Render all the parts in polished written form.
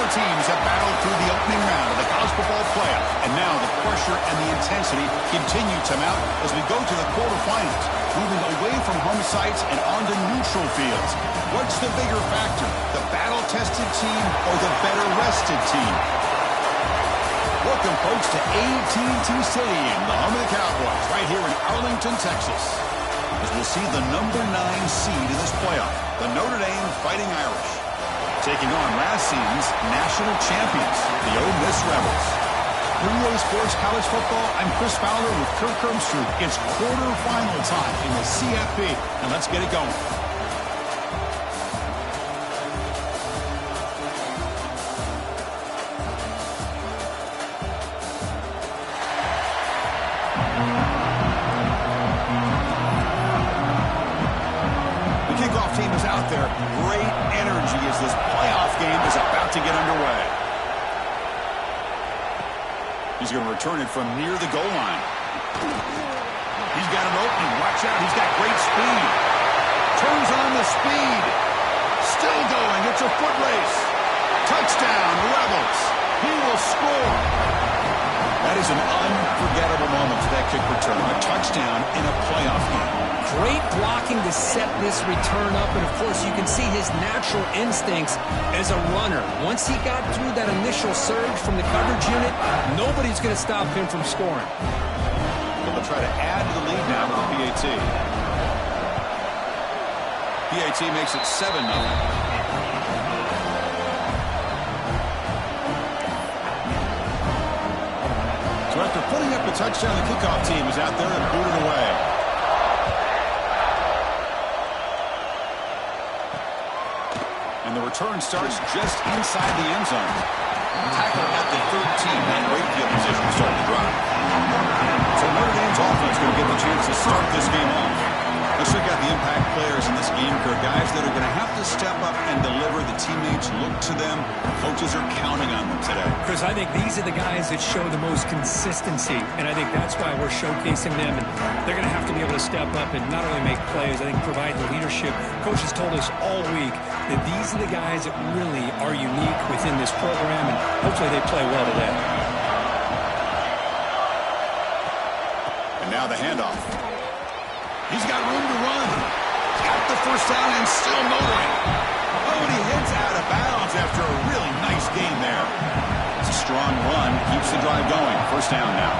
Teams have battled through the opening round of the college football playoff, and now the pressure and the intensity continue to mount as we go to the quarterfinals, moving away from home sites and onto neutral fields. What's the bigger factor, the battle-tested team or the better-rested team? Welcome, folks, to AT&T Stadium, the home of the Cowboys, right here in Arlington, Texas, as we'll see the number 9 seed in this playoff, the Notre Dame Fighting Irish, taking on last season's national champions, the Ole Miss Rebels. For EA Sports College Football, I'm Chris Fowler with Kirk Kermstrup. It's quarterfinal time in the CFP, and let's get it going. The kickoff team is out there. Great energy as this playoff game is about to get underway. He's going to return it from near the goal line. He's got an opening. Watch out. He's got great speed. Turns on the speed. Still going. It's a foot race. Touchdown, Rebels. He will score. That is an unforgettable moment for that kick return. A touchdown in a playoff game. Great blocking to set this return up, and of course you can see his natural instincts as a runner. Once he got through that initial surge from the coverage unit, nobody's going to stop him from scoring. They'll try to add to the lead now with the PAT. PAT makes it 7-0. So after putting up a touchdown, the kickoff team is out there and booted away. And the return starts just inside the end zone. Tackle at the 13. That great field position starting to drop. So Notre Dame's offense going to get the chance to start this game off. Let's check out the impact players in this game. There are guys that are going to have to step up and deliver. The teammates look to them. Coaches are counting on them today. Chris, I think these are the guys that show the most consistency, and I think that's why we're showcasing them. And they're going to have to be able to step up and not only make plays, I think provide the leadership. Coaches told us all week that these are the guys that really are unique within this program, and hopefully they play well today. And now the handoff. He's got room to run. Got the first down and still motoring. Oh, and he heads out of bounds after a really nice game there. It's a strong run. Keeps the drive going. First down now.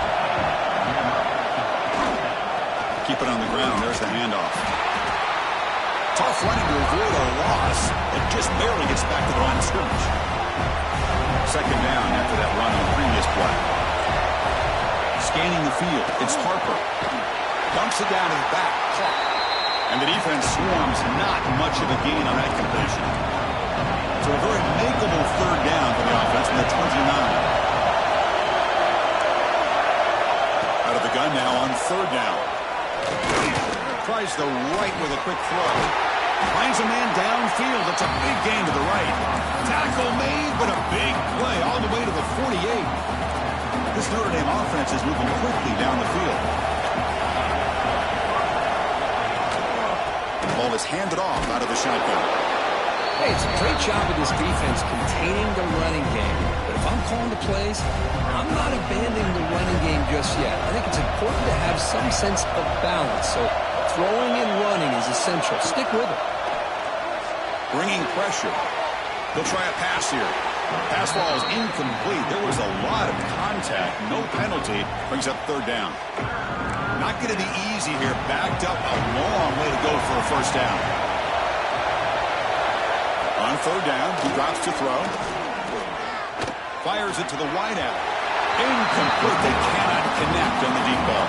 Keep it on the ground. There's the handoff. Tough running to avoid a loss. It just barely gets back to the line of scrimmage. Second down after that run on the previous play. Scanning the field. It's Harper. Dumps it down to the back. And the defense swarms. Not much of a gain on that completion. So a very makeable third down for the offense from the 29. Out of the gun now on third down. Tries the right with a quick throw. Finds a man downfield. It's a big gain to the right. Tackle made, but a big play all the way to the 48. This Notre Dame offense is moving quickly down the field. The ball is handed off out of the shotgun. Hey, it's a great job of this defense containing the running game. But if I'm calling the plays, I'm not abandoning the running game just yet. I think it's important to have some sense of balance. So throwing and running is essential. Stick with it. Bringing pressure. He'll try a pass here. Pass ball is incomplete. There was a lot of contact. No penalty. Brings up third down. Not going to be easy here. Backed up a long way to go for a first down. On third down, he drops to throw. Fires it to the wideout. Incomplete. They cannot connect on the deep ball.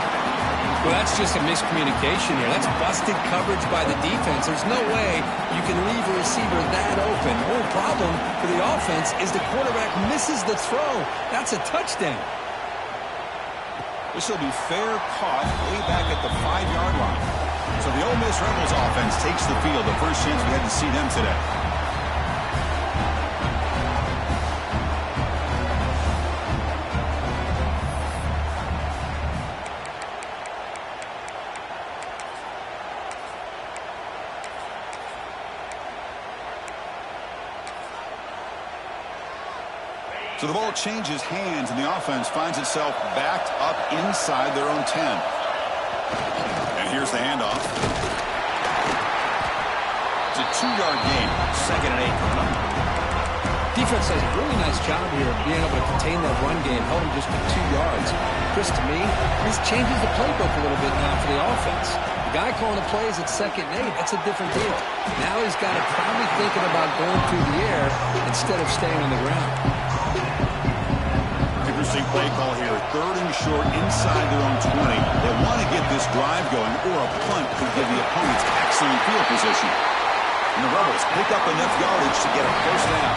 Well, that's just a miscommunication here. That's busted coverage by the defense. There's no way you can leave a receiver that open. The whole problem for the offense is the quarterback misses the throw. That's a touchdown. This will be fair caught way back at the 5-yard line. So the Ole Miss Rebels offense takes the field. The first chance we had to see them today. So the ball changes hands, and the offense finds itself backed up inside their own 10. And here's the handoff. It's a 2-yard gain. 2nd and 8 coming up. Defense does a really nice job here of being able to contain that run game, held him just to 2 yards. Chris, to me, this changes the playbook a little bit now for the offense. The guy calling the plays at 2nd and 8, that's a different deal. Now he's got to probably thinking about going through the air instead of staying on the ground. Interesting play call here. 3rd and short inside their own 20. They want to get this drive going, or a punt could give the opponents excellent field position. And the Rebels pick up enough yardage to get a first down.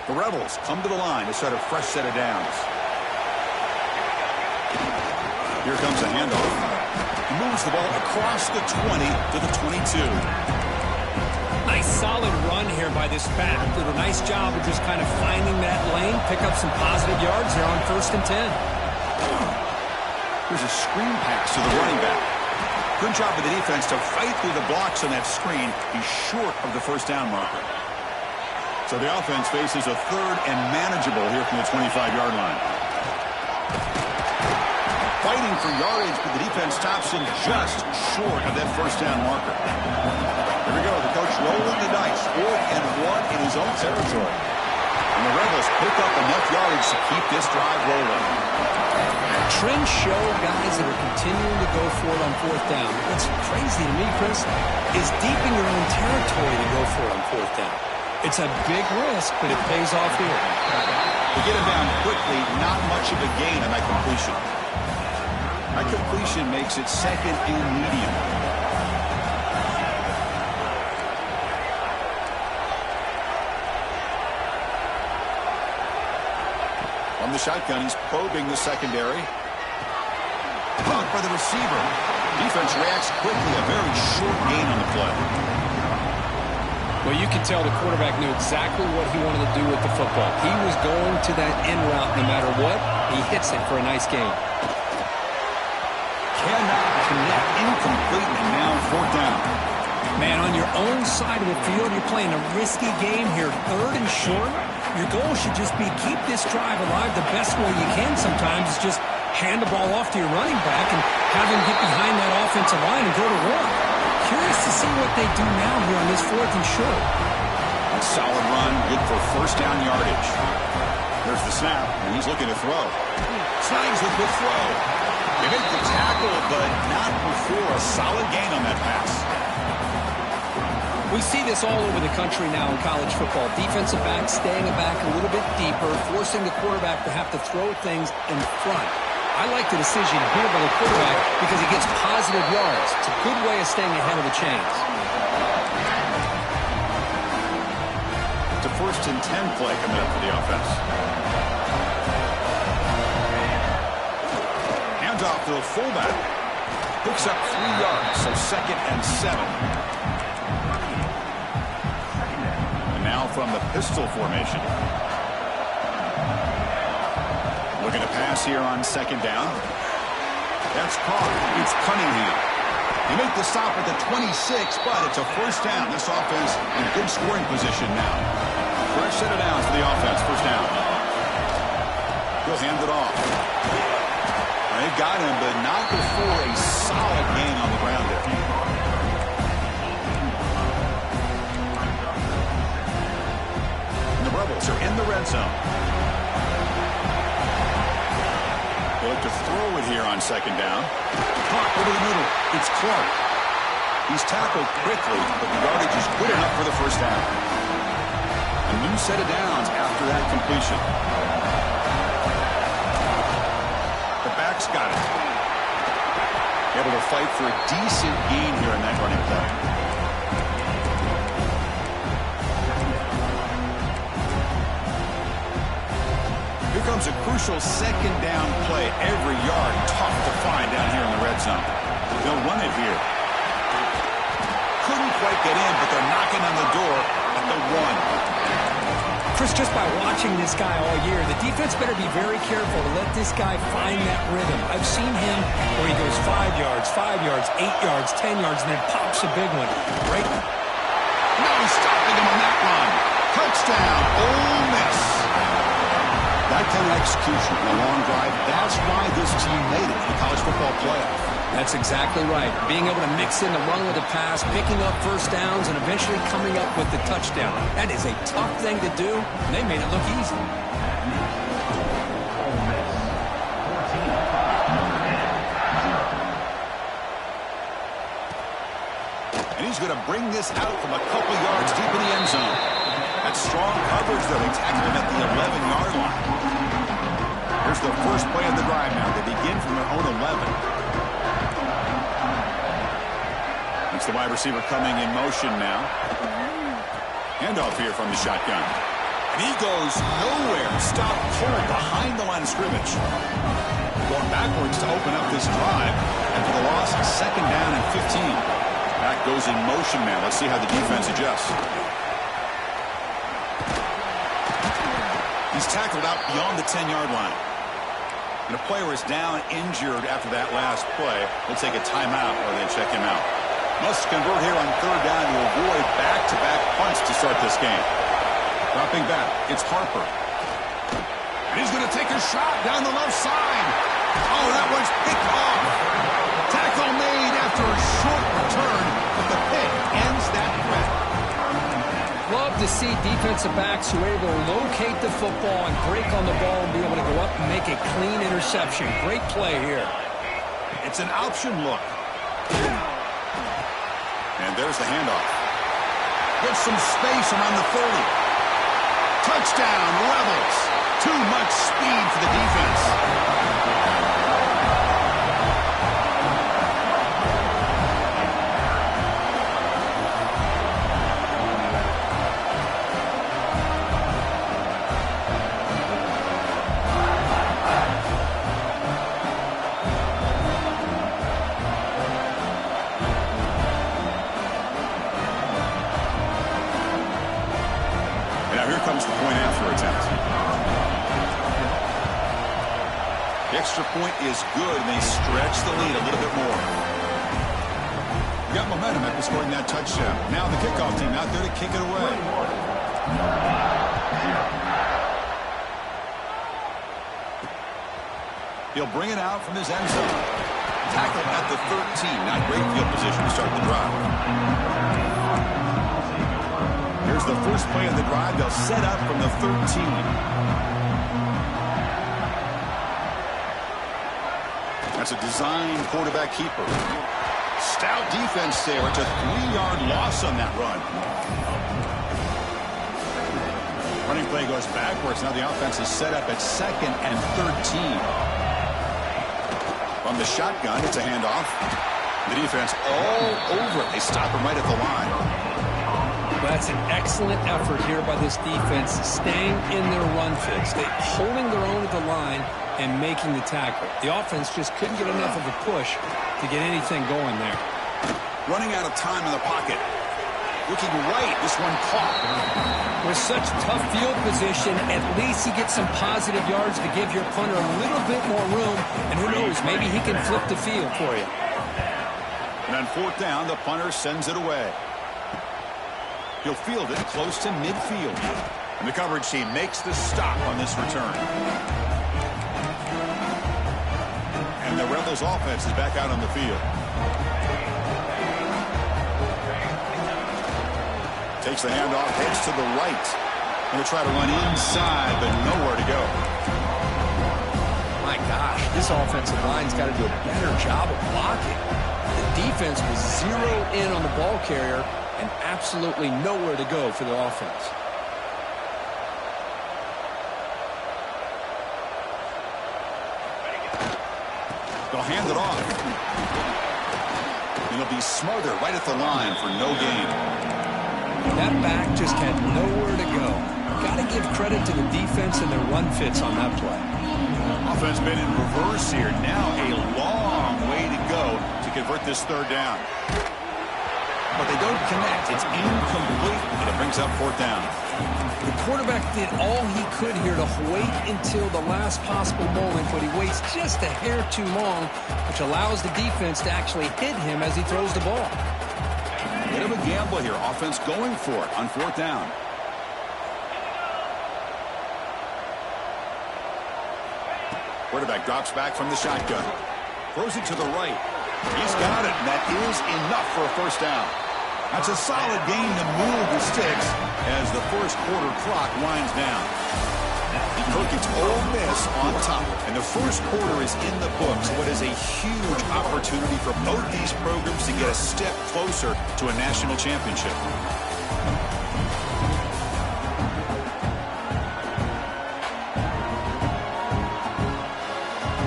The Rebels come to the line to start a fresh set of downs. Here comes a handoff. He moves the ball across the 20 to the 22. Nice solid run here by this back. Did a nice job of just kind of finding that lane, pick up some positive yards here on 1st and 10. Here's a screen pass to the running back. Good job of the defense to fight through the blocks on that screen. He's short of the first down marker. So the offense faces a 3rd and manageable here from the 25-yard line. Fighting for yardage, but the defense stops him just short of that first down marker. Here we go. The coach rolling the dice. 4th and 1 in his own territory. And the Rebels pick up enough yardage to keep this drive rolling. Trends show guys that are continuing to go for it on 4th down. What's crazy to me, Chris, is deep in your own territory to go for it on 4th down. It's a big risk, but it pays off here. They get him down quickly. Not much of a gain on that completion. That completion makes it 2nd and medium. From the shotgun, he's probing the secondary. Blocked by the receiver. Defense reacts quickly. A very short gain on the play. Well, you can tell the quarterback knew exactly what he wanted to do with the football. He was going to that in route no matter what. He hits it for a nice gain. Cannot connect, incomplete, and now 4th down. Man, on your own side of the field, you're playing a risky game here. 3rd and short. Your goal should just be keep this drive alive the best way you can sometimes is just hand the ball off to your running back and have him get behind that offensive line and go to work. Curious to see what they do now here on this 4th and short. A solid run, good for first down yardage. There's the snap, and he's looking to throw. Slides with the throw. They make the tackle, but not before a solid gain on that pass. We see this all over the country now in college football. Defensive backs staying back a little bit deeper, forcing the quarterback to have to throw things in front. I like the decision here by the quarterback because he gets positive yards. It's a good way of staying ahead of the chains. It's a 1st and 10 play coming up for the offense. Hands off to the fullback. Picks up 3 yards, so 2nd and 7. And now from the pistol formation. Looking to pass here on 2nd down. That's caught. It's Cunningham. They make the stop at the 26, but it's a first down. This offense in good scoring position now. Fresh set of downs for the offense. First down. He'll hand it off. They got him, but not before a solid gain on the ground there. And the Rebels are in the red zone. They look to throw it here on second down. Caught over the middle. It's Clark. He's tackled quickly, but the yardage is good enough for the first down. A new set of downs after that completion. The back's got it. Able to fight for a decent gain here in that running play. Here comes a crucial second down play. Every yard tough to find down here in the red zone. They'll run it here. Couldn't quite get in, but they're knocking on the door at the 1. Chris, just by watching this guy all year, the defense better be very careful to let this guy find that rhythm. I've seen him where he goes 5 yards, 5 yards, 8 yards, 10 yards, and then pops a big one. Right? No stopping him on that run. Touchdown, Ole Miss. That kind of execution in a long drive, that's why this team made it to the college football playoff. That's exactly right. Being able to mix in the run with the pass, picking up first downs, and eventually coming up with the touchdown. That is a tough thing to do, and they made it look easy. And he's going to bring this out from a couple yards deep in the end zone. That's strong coverage, though. They tackle him at the 11-yard line. Here's the first play of the drive now. They begin from their own 11. It's the wide receiver coming in motion now. Handoff here from the shotgun. And he goes nowhere. Stop cold behind the line of scrimmage. Going backwards to open up this drive. After the loss, second down and 15. Back goes in motion now. Let's see how the defense adjusts. He's tackled out beyond the 10-yard line. And a player is down injured after that last play. We'll take a timeout while they check him out. Must convert here on third down to avoid back-to-back punts to start this game. Dropping back, it's Harper. And he's going to take a shot down the left side. Oh, that one's picked off. Tackle made after a short return, but the pick ends that threat. Love to see defensive backs who are able to locate the football and break on the ball and be able to go up and make a clean interception. Great play here. It's an option look. And there's the handoff. Gets some space around the 30. Touchdown, Rebels. Too much speed for the defense. Comes the point after attempt. The extra point is good, and they stretch the lead a little bit more. We got momentum after scoring that touchdown. Now the kickoff team out there to kick it away. He'll bring it out from his end zone. Tackle at the 13. Not great field position to start the drive. Here's the first play of the drive. They'll set up from the 13. That's a design quarterback keeper. Stout defense there. It's a 3-yard loss on that run. Running play goes backwards. Now the offense is set up at 2nd and 13. From the shotgun, it's a handoff. The defense all over it. They stop him right at the line. That's an excellent effort here by this defense, staying in their run fix, holding their own at the line and making the tackle. The offense just couldn't get enough of a push to get anything going there. Running out of time in the pocket. Looking right, this one caught. With such tough field position, at least he gets some positive yards to give your punter a little bit more room, and who knows, maybe he can flip the field for you. And On fourth down, the punter sends it away. He'll field it close to midfield. And the coverage team makes the stop on this return. And the Rebels offense is back out on the field. Takes the handoff, heads to the right. Going to try to run inside, but nowhere to go. My gosh, this offensive line's got to do a better job of blocking. The defense was zeroed in on the ball carrier and absolutely nowhere to go for the offense. They'll hand it off. And he'll be smothered right at the line for no gain. That back just had nowhere to go. Got to give credit to the defense and their run fits on that play. Offense been in reverse here. Now a long way to go to convert this third down. But they don't connect. It's incomplete, and it brings up fourth down. The quarterback did all he could here to wait until the last possible moment, but he waits just a hair too long, which allows the defense to actually hit him as he throws the ball. Bit of a gamble here. Offense going for it on fourth down. Quarterback drops back from the shotgun. Throws it to the right. He's got it, and that is enough for a first down. That's a solid gain to move the sticks as the first quarter clock winds down. Cook gets Ole Miss on top, and the first quarter is in the books. What is a huge opportunity for both these programs to get a step closer to a national championship.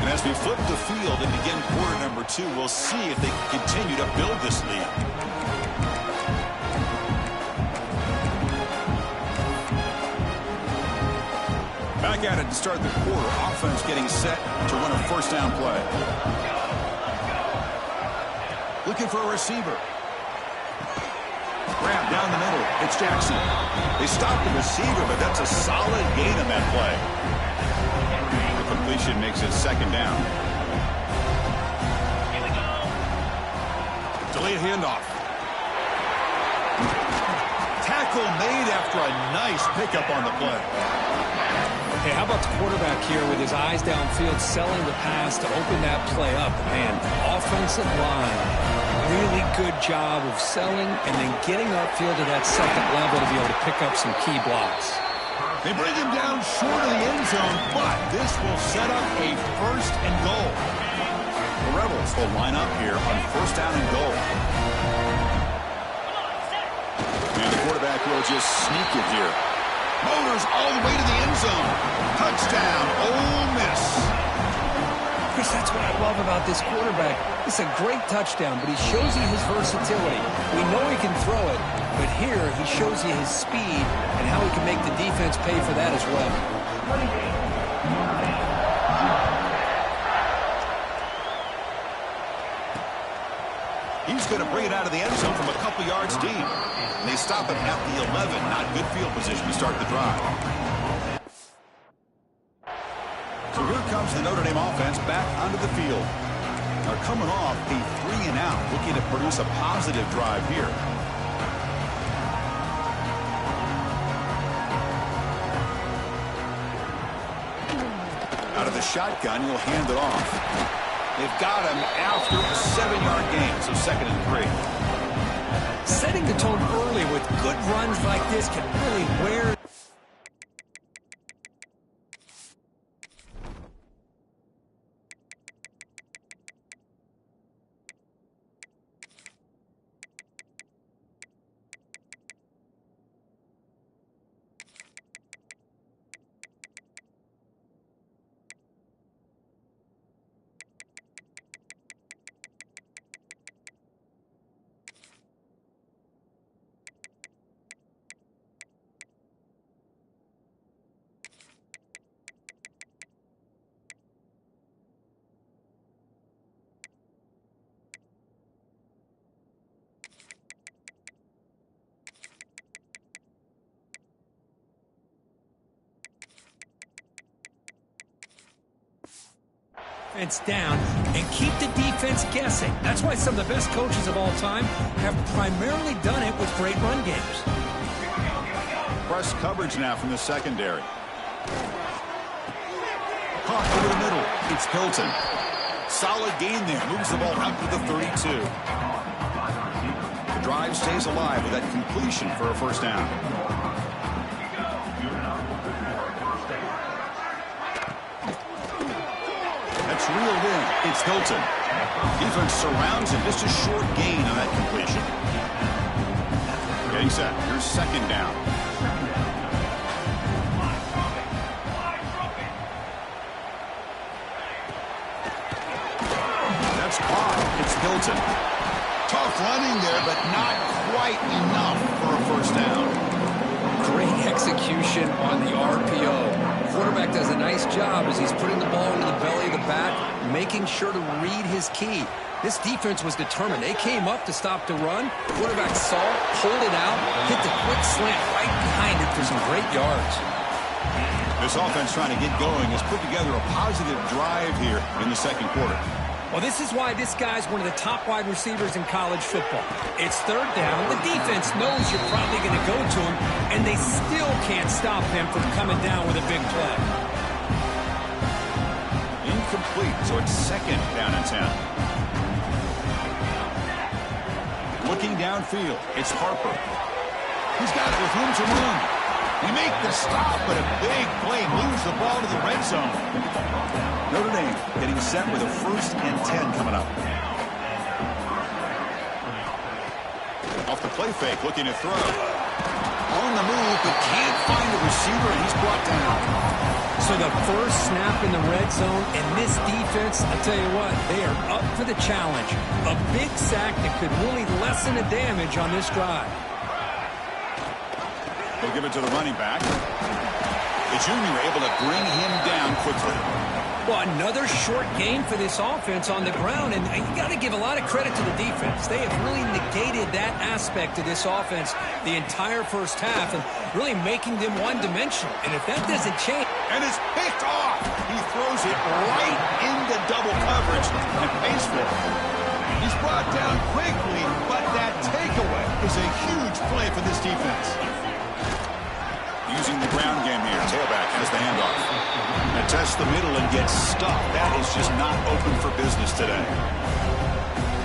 And as we flip the field and begin quarter number 2, we'll see if they can continue to build this lead. Back at it to start the quarter. Offense getting set to run a first down play. Looking for a receiver. Grab down the middle. It's Jackson. They stop the receiver, but that's a solid gain on that play. The completion makes it second down. Delayed handoff. Tackle made after a nice pickup on the play. Hey, how about the quarterback here with his eyes downfield selling the pass to open that play up? Man, offensive line, really good job of selling and then getting upfield to that second level to be able to pick up some key blocks. They bring him down short of the end zone, but this will set up a first and goal. The Rebels will line up here on first down and goal. And the quarterback will just sneak it here. Motors all the way to the end zone. Touchdown, Ole Miss. Chris, that's what I love about this quarterback. It's a great touchdown, but he shows you his versatility. We know he can throw it, but here he shows you his speed and how he can make the defense pay for that as well. He's going to bring it out of the end zone from a couple yards deep. And they stop him at the 11. Not good field position to start the drive. So here comes the Notre Dame offense back onto the field. They're coming off a 3-and-out, looking to produce a positive drive here. Out of the shotgun, he'll hand it off. They've got him after a 7-yard gain, so second and 3. Setting the tone early with good runs like this can really wear offense down and keep the defense guessing. That's why some of the best coaches of all time have primarily done it with great run games. Press coverage now from the secondary. Caught over the middle. It's Hilton. Solid gain there. Moves the ball out to the 32. The drive stays alive with that completion for a first down. That's reeled in. It's Hilton. Defense surrounds him. Just a short gain on that completion. Getting set. Here's second down. That's caught. It's Hilton. Tough running there, but not quite enough for a first down. Great execution on the RPO. Quarterback does a nice job as he's putting the ball into the belly of the back, making sure to read his key. This defense was determined. They came up to stop the run. Quarterback saw it, pulled it out, hit the quick slant right behind it for some great yards. This offense trying to get going has put together a positive drive here in the second quarter. Well, this is why this guy's one of the top wide receivers in college football. It's third down. The defense knows you're probably going to go to him, and they still can't stop him from coming down with a big play. Incomplete, so it's second down and 10. Looking downfield, it's Harper. He's got it with room to run. They make the stop, but a big play moves the ball to the red zone. Notre Dame getting set with a 1st and 10 coming up. Off the play fake, looking to throw. On the move, but can't find the receiver, and he's brought down. So the first snap in the red zone, and this defense, I'll tell you what, they are up for the challenge. A big sack that could really lessen the damage on this drive. They'll give it to the running back. The junior able to bring him down quickly. Well, another short game for this offense on the ground, and you got to give a lot of credit to the defense. They have really negated that aspect of this offense the entire first half and really making them one-dimensional. And if that doesn't change... And it's picked off. He throws it right into double coverage and pays for it. He's brought down quickly, but that takeaway is a huge play for this defense. Using the ground game here. Tailback has the handoff. Tests the middle and gets stuffed. That is just not open for business today.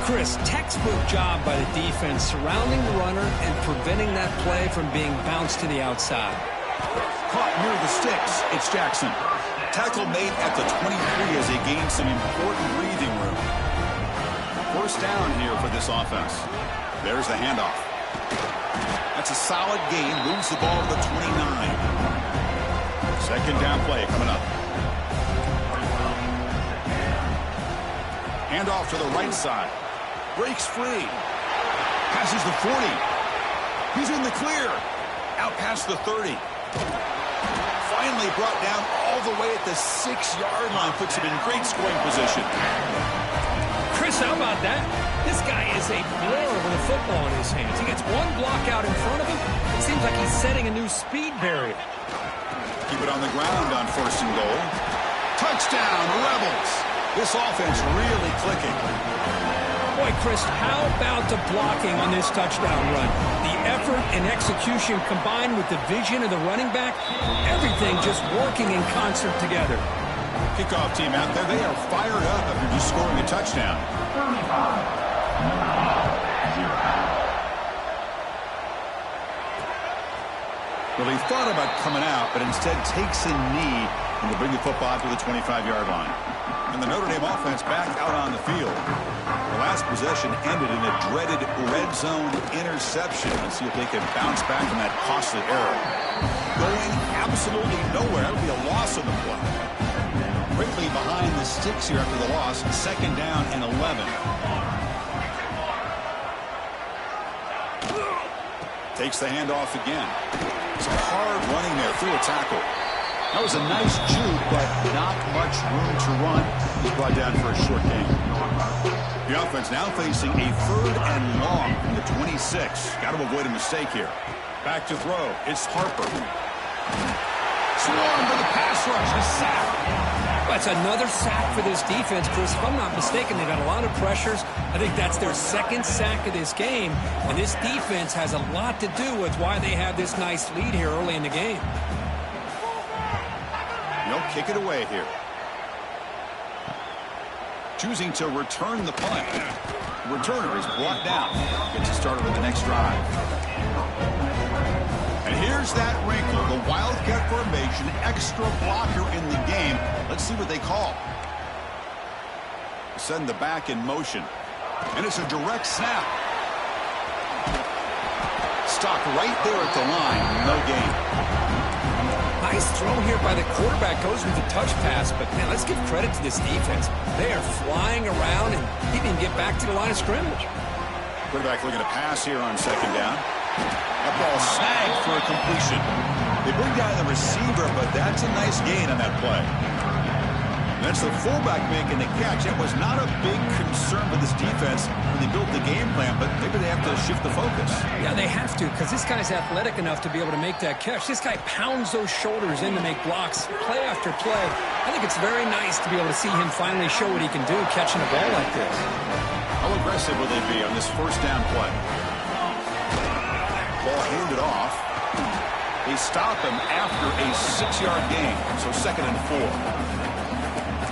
Chris, textbook job by the defense surrounding the runner and preventing that play from being bounced to the outside. Caught near the sticks. It's Jackson. Tackle made at the 23 as they gain some important breathing room. First down here for this offense. There's the handoff. That's a solid gain. Moves the ball to the 29. Second down play coming up. Handoff to the right side. Breaks free. Passes the 40. He's in the clear. Out past the 30. Finally brought down all the way at the 6-yard line. Puts him in great scoring position. Chris, how about that? This guy is a blower with a football in his hands. He gets one block out in front of him. It seems like he's setting a new speed barrier. Keep it on the ground on 1st and goal. Touchdown, Rebels. This offense really clicking. Boy, Chris, how about the blocking on this touchdown run? The effort and execution combined with the vision of the running back, everything just working in concert together. Kickoff team out there, they are fired up after just scoring a touchdown. Well, he thought about coming out, but instead takes a knee and will bring the football to the 25-yard line. And the Notre Dame offense back out on the field. The last possession ended in a dreaded red zone interception. Let's see if they can bounce back from that costly error. Going absolutely nowhere. That would be a loss of the play. Quickly behind the sticks here after the loss. Second down and 11. Takes the handoff again. Some hard running there through a tackle. That was a nice juke, but not much room to run. He's brought down for a short gain. The offense now facing a 3rd and long from the 26. Got to avoid a mistake here. Back to throw. It's Harper. Swarmed with a pass rush. A sack. That's another sack for this defense, Chris. If I'm not mistaken, they've had a lot of pressures. I think that's their second sack of this game, and this defense has a lot to do with why they have this nice lead here early in the game. They'll kick it away here. Choosing to return the punt. The returner is brought down. Gets it started with the next drive. And here's that wrinkle. The Wildcat formation, extra blocker in the game. Let's see what they call. Send the back in motion. And it's a direct snap. Stopped right there at the line. No gain. Nice throw here by the quarterback. Goes with the touch pass. But, man, let's give credit to this defense. They are flying around, and he didn't get back to the line of scrimmage. Quarterback looking to pass here on second down. That ball snagged for a completion. They bring down the receiver, but that's a nice gain on that play. And that's the fullback making the catch. It was not a big concern with this defense when they built the game plan, but maybe they have to shift the focus. Yeah, they have to, because this guy's athletic enough to be able to make that catch. This guy pounds those shoulders in to make blocks play after play. I think it's very nice to be able to see him finally show what he can do catching a ball like this. How aggressive will they be on this first down play? Ball handed off. They stop him after a 6-yard gain, so 2nd and 4.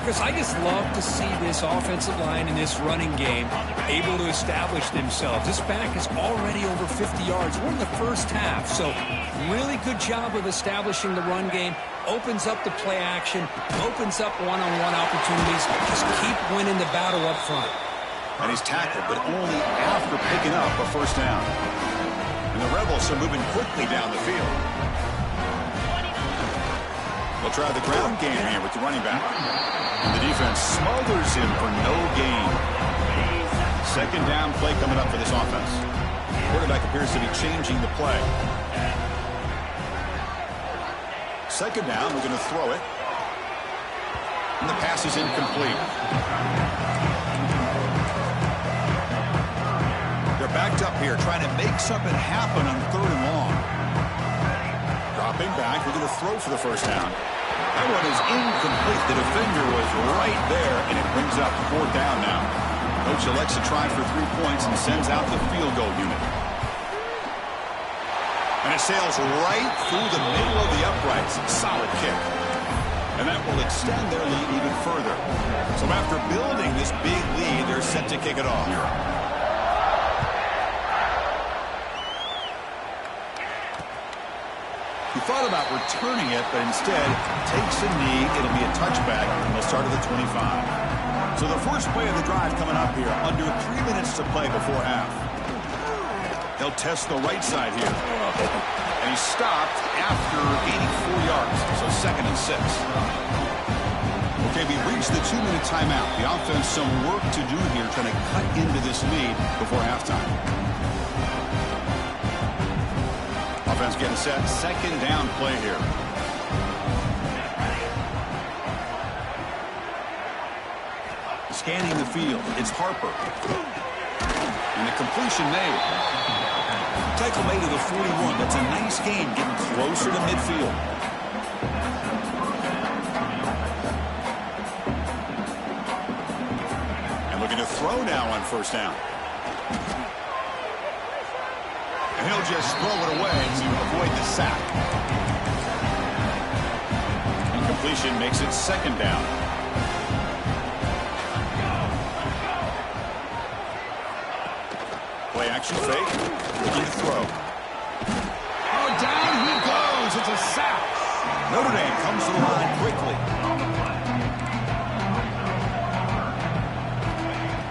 Because I just love to see this offensive line in this running game able to establish themselves. This back is already over 50 yards. We're in the first half, so really good job of establishing the run game. Opens up the play action, opens up one-on-one opportunities. Just keep winning the battle up front. And he's tackled, but only after picking up a first down. And the Rebels are moving quickly down the field. They'll try the ground game here with the running back. And the defense smothers him for no gain. Second down play coming up for this offense. Quarterback appears to be changing the play. Second down, we're going to throw it. And the pass is incomplete. They're backed up here trying to make something happen on 3rd and long. Dropping back, we're going to throw for the first down. That one is incomplete. The defender was right there, and it brings up 4th down now. Coach elects to try for 3 points and sends out the field goal unit. And it sails right through the middle of the uprights. Solid kick. And that will extend their lead even further. So after building this big lead, they're set to kick it off. He thought about returning it, but instead takes a knee. It'll be a touchback, and they'll start at the 25. So the first play of the drive coming up here, under 3 minutes to play before half. They'll test the right side here. And he's stopped after 84 yards, so 2nd and 6. Okay, we reached the 2-minute timeout. The offense some work to do here, trying to cut into this lead before halftime. Offense getting set. Second down play here. Scanning the field. It's Harper. And the completion made. Tackle made to the 41. That's a nice gain, getting closer to midfield. And looking to throw now on first down. And he'll just throw it away to avoid the sack. Incompletion makes it 2nd down. Play action fake. Looking to throw. Oh, down he goes. It's a sack. Notre Dame comes to the line quickly.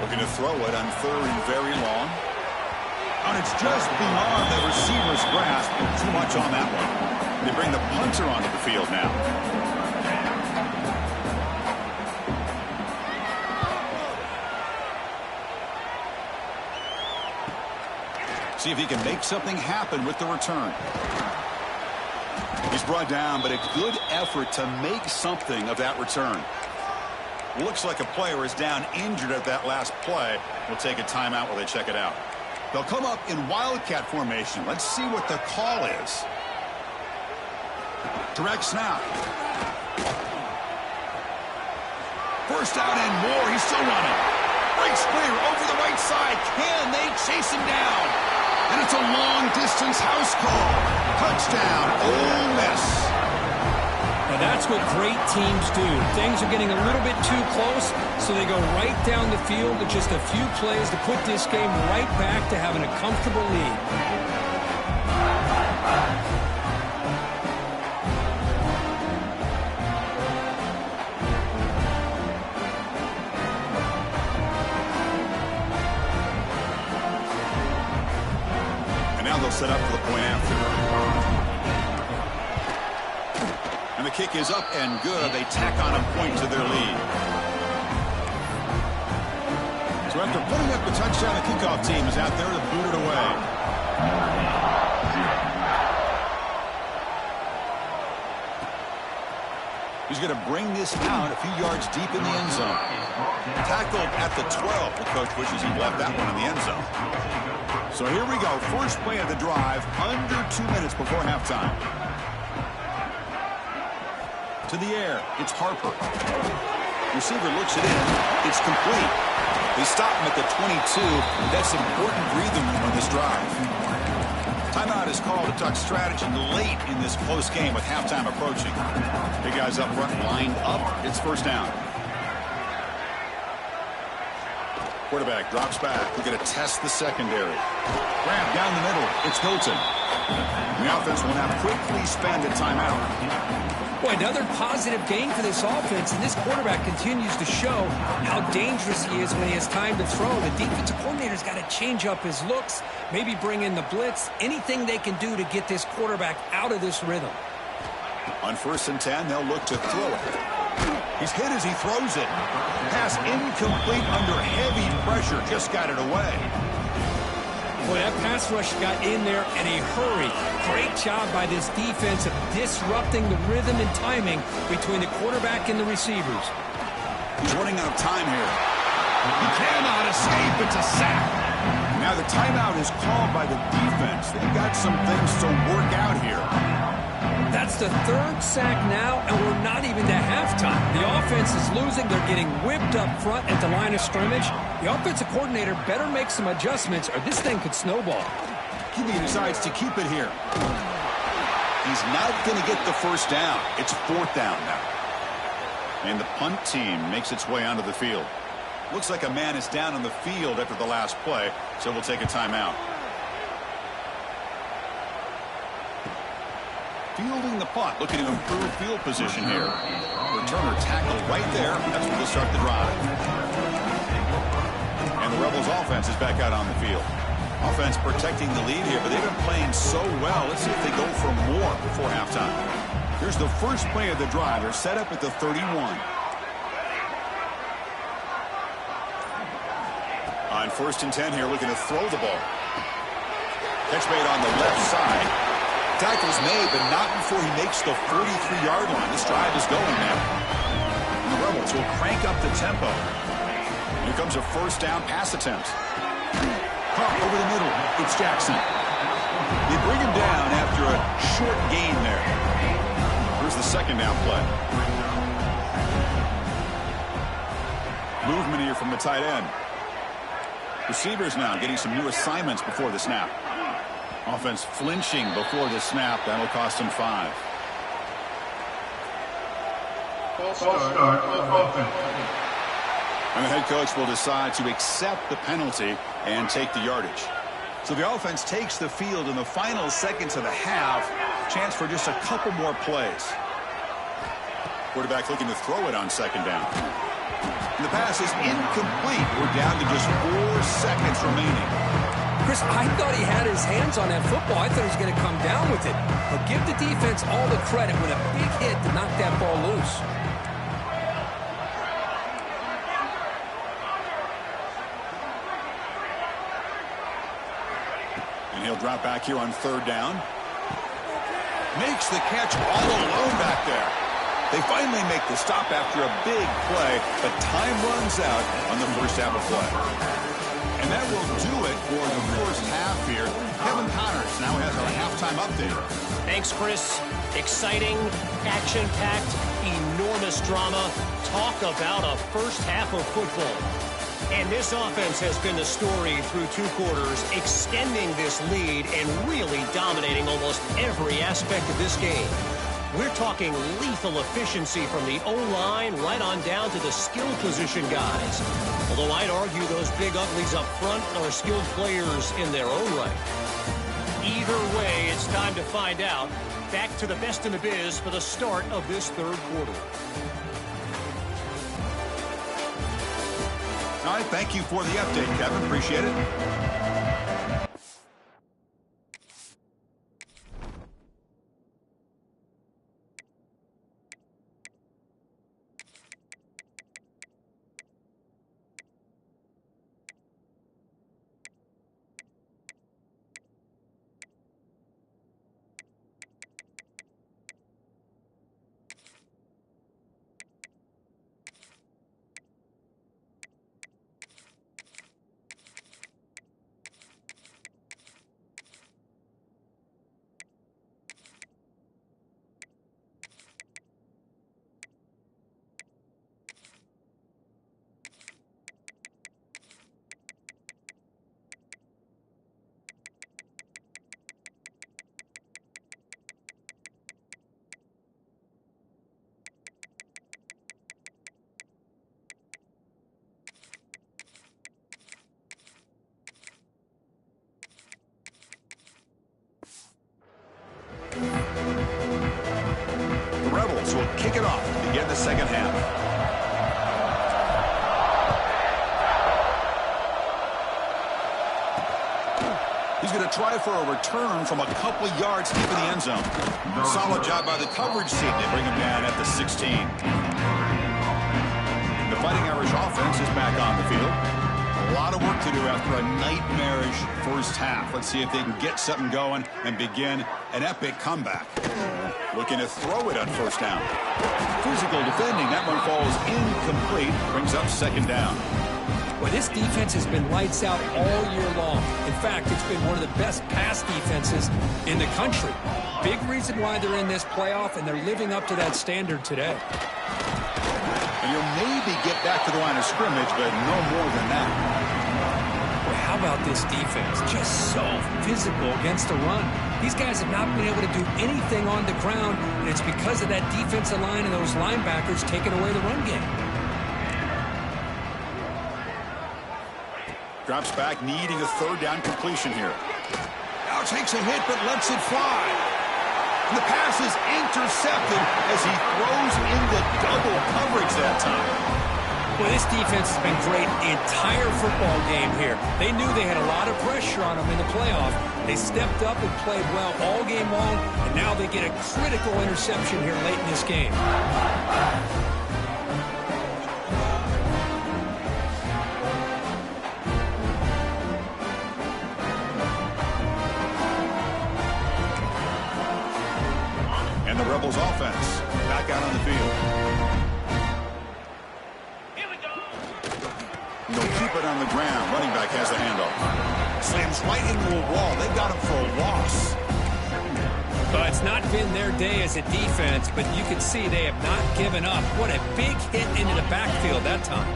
Looking to throw it on 3rd and very long. And it's just beyond the receiver's grasp. Too much on that one. They bring the punter onto the field now. See if he can make something happen with the return. He's brought down, but a good effort to make something of that return. Looks like a player is down injured at that last play. We'll take a timeout while they check it out. They'll come up in Wildcat formation. Let's see what the call is. Direct snap. First down and more. He's still running. Breaks clear over the right side. Can they chase him down? And it's a long-distance house call. Touchdown, Ole Miss. Now that's what great teams do. Things are getting a little bit too close, so they go right down the field with just a few plays to put this game right back to having a comfortable lead. Set up for the point after. And the kick is up and good. They tack on a point to their lead. So after putting up the touchdown, the kickoff team is out there to boot it away. He's going to bring this out a few yards deep in the end zone. Tackled at the 12. The coach wishes he'd left that one in the end zone. So here we go. First play of the drive, under 2 minutes before halftime. To the air. It's Harper. Receiver looks it in. It's complete. They stop him at the 22. That's important breathing room on this drive. Timeout is called to talk strategy late in this close game with halftime approaching. Big guys up front lined up. It's first down. Quarterback drops back. We're going to test the secondary. Grab down the middle. It's Hilton. The offense will now quickly spend a timeout. Boy, another positive gain for this offense, and this quarterback continues to show how dangerous he is when he has time to throw. The defensive coordinator's got to change up his looks, maybe bring in the blitz, anything they can do to get this quarterback out of this rhythm. On 1st and 10, they'll look to throw it. He's hit as he throws it. Pass incomplete under heavy pressure. Just got it away. Boy, that pass rush got in there in a hurry. Great job by this defense of disrupting the rhythm and timing between the quarterback and the receivers. He's running out of time here. He cannot escape. It's a sack. Now the timeout is called by the defense. They've got some things to work out here. That's the 3rd sack now, and we're not even to halftime. The offense is losing. They're getting whipped up front at the line of scrimmage. The offensive coordinator better make some adjustments, or this thing could snowball. He decides to keep it here. He's not going to get the first down. It's 4th down now. And the punt team makes its way onto the field. Looks like a man is down on the field after the last play, so we'll take a timeout. Fielding the punt, looking to improve field position here. Returner tackled right there. That's where they'll start the drive. And the Rebels offense is back out on the field. Offense protecting the lead here, but they've been playing so well. Let's see if they go for more before halftime. Here's the first play of the drive. They're set up at the 31. On 1st and 10 here, looking to throw the ball. Catch made on the left side. Tackle's made, but not before he makes the 43-yard line. This drive is going now. And the Rebels will crank up the tempo. Here comes a first down pass attempt. Pump over the middle. It's Jackson. They bring him down after a short gain there. Here's the second down play. Movement here from the tight end. Receivers now getting some new assignments before the snap. Offense flinching before the snap. That'll cost him 5. And the head coach will decide to accept the penalty and take the yardage. So the offense takes the field in the final seconds of the half. Chance for just a couple more plays. Quarterback looking to throw it on 2nd down. And the pass is incomplete. We're down to just 4 seconds remaining. Chris, I thought he had his hands on that football. I thought he was going to come down with it. But give the defense all the credit with a big hit to knock that ball loose. And he'll drop back here on 3rd down. Makes the catch all alone back there. They finally make the stop after a big play, but time runs out on the first half of play. And that will do it for the first half here. Kevin Connors now has our halftime update. Thanks, Chris. Exciting, action-packed, enormous drama. Talk about a first half of football. And this offense has been the story through 2 quarters, extending this lead and really dominating almost every aspect of this game. We're talking lethal efficiency from the O-line right on down to the skill position guys. Although I'd argue those big uglies up front are skilled players in their own right. Either way, it's time to find out. Back to the best in the biz for the start of this 3rd quarter. All right, thank you for the update, Kevin. Appreciate it. The Rebels will kick it off to begin the second half. He's going to try for a return from a couple of yards deep in the end zone. Solid job by the coverage team. They bring him down at the 16. The Fighting Irish offense is back on the field. A lot of work to do after a nightmarish first half. Let's see if they can get something going and begin an epic comeback. Looking to throw it on first down. Physical defending. That one falls incomplete. Brings up second down. Well, this defense has been lights out all year long. In fact, it's been one of the best pass defenses in the country. Big reason why they're in this playoff, and they're living up to that standard today. And you'll maybe get back to the line of scrimmage, but no more than that. Well, how about this defense? Just so physical against the run. These guys have not been able to do anything on the ground, and it's because of that defensive line and those linebackers taking away the run game. Drops back, needing a third down completion here. Now takes a hit, but lets it fly. And the pass is intercepted as he throws into double coverage that time. Well, this defense has been great the entire football game here. They knew they had a lot of pressure on them in the playoff. They stepped up and played well all game long, and now they get a critical interception here late in this game. The Rebels offense back out on the field. They'll keep it on the ground. Running back has the handoff. Slams right into a wall. They got him for a loss. Well, it's not been their day as a defense, but you can see they have not given up. What a big hit into the backfield that time.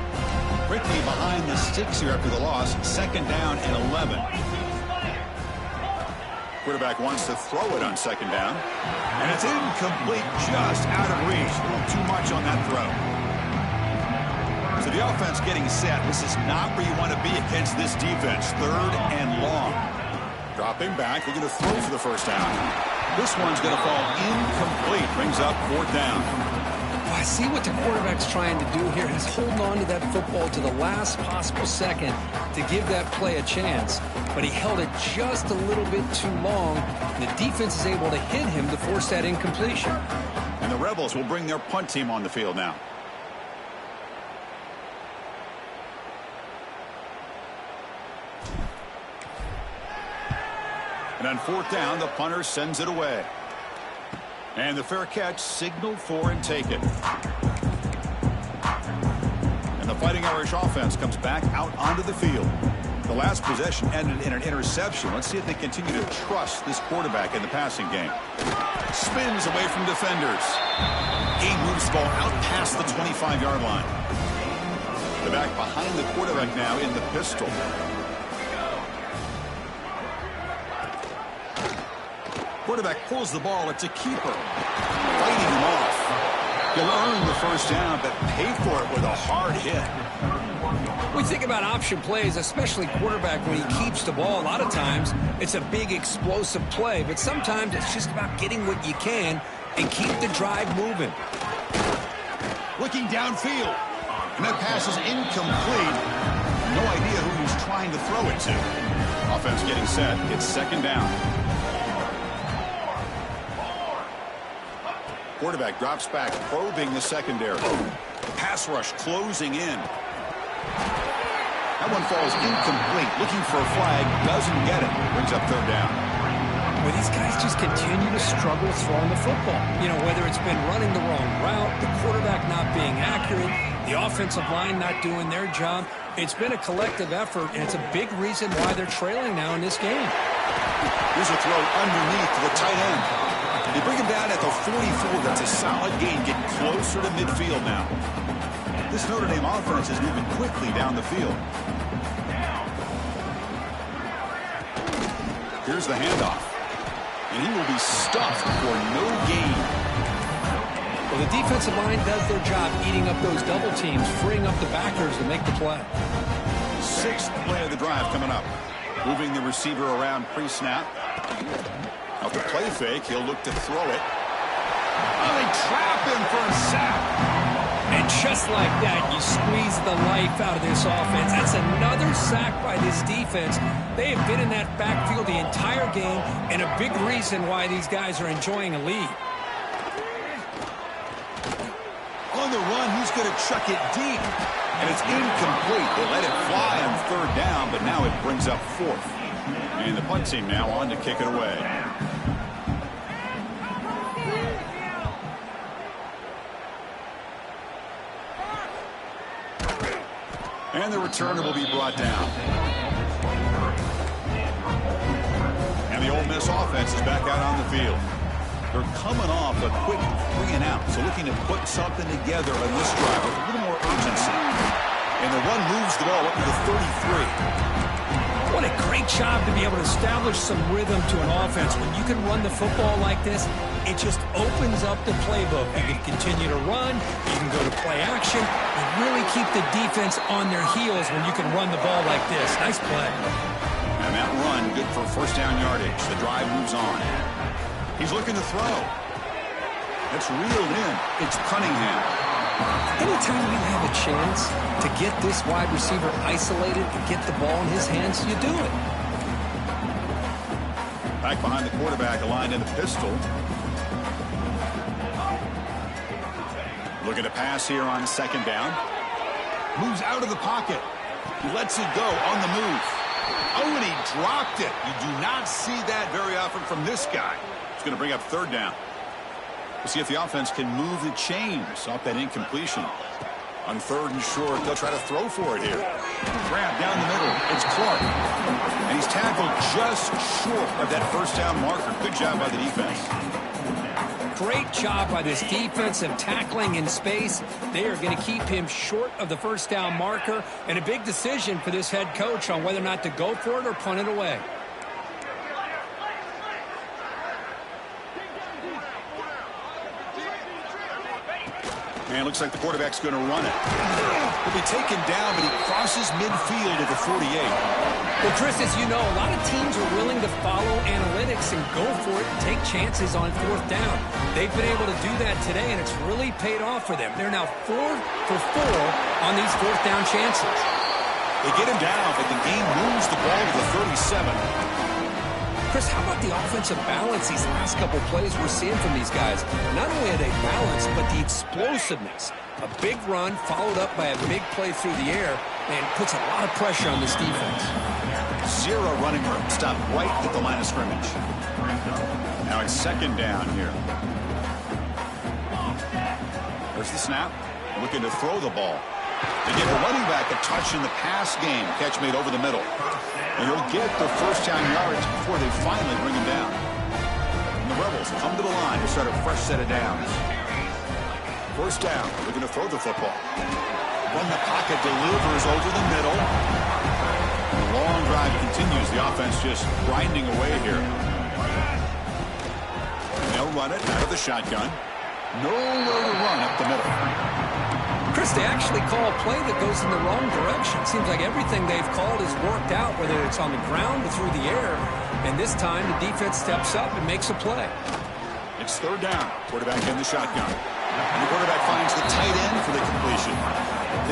Ricky behind the sticks here after the loss. Second down and 11. Quarterback wants to throw it on second down. And it's incomplete, just out of reach. A little too much on that throw. So the offense getting set. This is not where you want to be against this defense. Third and long. Dropping back. They're going to throw for the first down. This one's going to fall incomplete. Brings up fourth down. I see what the quarterback's trying to do here. He's holding on to that football to the last possible second to give that play a chance. But he held it just a little bit too long. And the defense is able to hit him to force that incompletion. And the Rebels will bring their punt team on the field now. And on fourth down, the punter sends it away. And the fair catch signaled for and taken. And the Fighting Irish offense comes back out onto the field. The last possession ended in an interception. Let's see if they continue to trust this quarterback in the passing game. Spins away from defenders. He moves the ball out past the 25-yard line. The back behind the quarterback now in the pistol. Quarterback pulls the ball. It's a keeper. Fighting him off. He'll earn the first down, but pay for it with a hard hit. We think about option plays, especially quarterback, when he keeps the ball. A lot of times, it's a big explosive play, but sometimes it's just about getting what you can and keep the drive moving. Looking downfield. And that pass is incomplete. No idea who he's trying to throw it to. Offense getting set. It's second down. Quarterback drops back, probing the secondary. Pass rush closing in. That one falls incomplete. Looking for a flag. Doesn't get it. Brings up third down. Well, these guys just continue to struggle throwing the football. You know, whether it's been running the wrong route, the quarterback not being accurate, the offensive line not doing their job. It's been a collective effort, and it's a big reason why they're trailing now in this game. Here's a throw underneath to the tight end. They bring him down at the 44. That's a solid gain. Get closer to midfield now. This Notre Dame offense is moving quickly down the field. Here's the handoff. And he will be stuffed for no gain. Well, the defensive line does their job eating up those double teams, freeing up the backers to make the play. Sixth play of the drive coming up. Moving the receiver around pre-snap. Off the play fake, he'll look to throw it. Oh, they trap him for a sack. And just like that, you squeeze the life out of this offense. That's another sack by this defense. They have been in that backfield the entire game, and a big reason why these guys are enjoying a lead. On the run, he's going to chuck it deep. And it's incomplete. They let it fly on third down, but now it brings up fourth. And the punt team now on to kick it away. And the returner will be brought down. And the Ole Miss offense is back out on the field. They're coming off a quick 3-and-out, so looking to put something together on this drive with a little more urgency. And the run moves the ball up to the 33. What a great job to be able to establish some rhythm to an offense. When you can run the football like this, it just opens up the playbook. You can continue to run, you can go to play action, and really keep the defense on their heels when you can run the ball like this. Nice play. And that run, good for first down yardage. The drive moves on. He's looking to throw. It's reeled in. It's Cunningham. Anytime you have a chance to get this wide receiver isolated and get the ball in his hands, you do it. Back behind the quarterback, aligned in the pistol. Looking to pass here on second down. Moves out of the pocket. Lets it go on the move. Oh, and he dropped it. You do not see that very often from this guy. It's going to bring up third down. We'll see if the offense can move the chains off that incompletion. On third and short, they'll try to throw for it here. Grab down the middle. It's Clark. And he's tackled just short of that first down marker. Good job by the defense. Great job by this defensive tackling in space. They are going to keep him short of the first down marker. And a big decision for this head coach on whether or not to go for it or punt it away. And looks like the quarterback's going to run it. He'll be taken down, but he crosses midfield at the 48. Well, Chris, as you know, a lot of teams are willing to follow analytics and go for it and take chances on fourth down. They've been able to do that today, and it's really paid off for them. They're now 4 for 4 on these fourth down chances. They get him down, but the game moves the ball to the 37. Chris, how about the offensive balance these last couple plays we're seeing from these guys? Not only are they balanced, but the explosiveness. A big run followed up by a big play through the air and puts a lot of pressure on this defense. Zero running room. Stopped right at the line of scrimmage. Now it's second down here. There's the snap. Looking to throw the ball. They give the running back a touch in the pass game. Catch made over the middle. And he'll get the first down yards before they finally bring him down. And the Rebels come to the line to start a fresh set of downs. First down. They're going to throw the football. From the pocket, delivers over the middle. The long drive continues. The offense just grinding away here. And they'll run it out of the shotgun. Nowhere to run up the middle. Chris, they actually call a play that goes in the wrong direction. Seems like everything they've called has worked out, whether it's on the ground or through the air. And this time, the defense steps up and makes a play. It's third down. Quarterback in the shotgun. And the quarterback finds the tight end for the completion.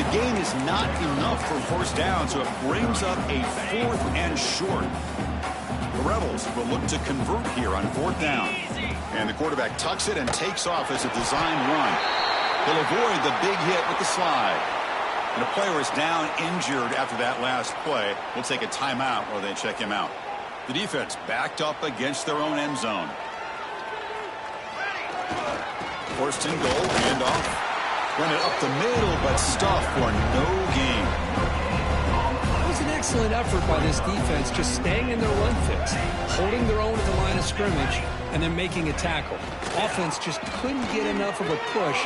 The gain is not enough for first down, so it brings up a 4th and short. The Rebels will look to convert here on 4th down. And the quarterback tucks it and takes off as a design run. He'll avoid the big hit with the slide. And a player is down injured after that last play. We'll take a timeout while they check him out. The defense backed up against their own end zone. First and goal, handoff. Run it up the middle, but stuffed for no gain. That was an excellent effort by this defense, just staying in their run fix, holding their own at the line of scrimmage, and then making a tackle. Offense just couldn't get enough of a push.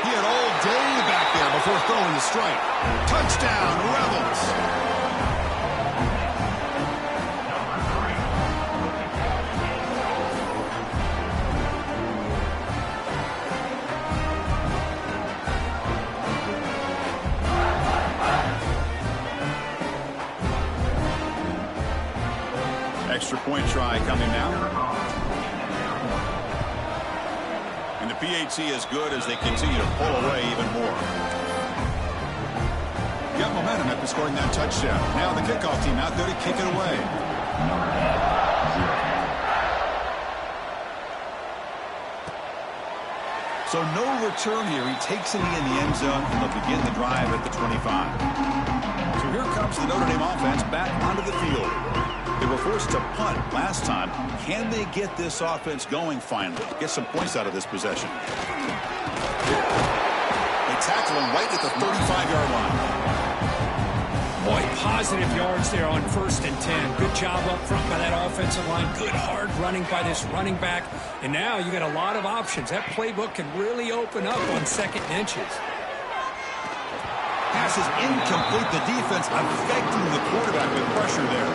He had all day back there before throwing the strike. Touchdown, Rebels. Extra point try coming now. And the PAT is good as they continue to pull away even more. Got momentum after scoring that touchdown. Now the kickoff team out there to kick it away. So no return here. He takes it in the end zone, and they'll begin the drive at the 25. So here comes the Notre Dame offense back onto the field. They were forced to punt last time. Can they get this offense going finally? Get some points out of this possession. They tackle him right at the 35-yard line. Boy, positive yards there on 1st and 10. Good job up front by that offensive line. Good hard running by this running back. And now you got a lot of options. That playbook can really open up on 2nd and inches. Pass is incomplete. The defense affecting the quarterback with pressure there.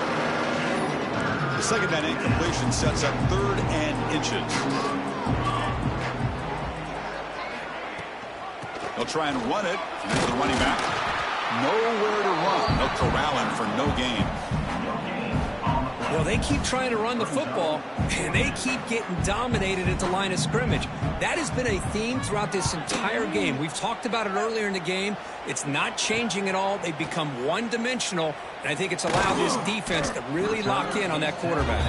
The second down incompletion sets up 3rd and inches. They'll try and run it. Here's the running back. Nowhere to run. They'll corral him for no gain. Well, they keep trying to run the football, and they keep getting dominated at the line of scrimmage. That has been a theme throughout this entire game. We've talked about it earlier in the game. It's not changing at all. They've become one-dimensional, and I think it's allowed this defense to really lock in on that quarterback.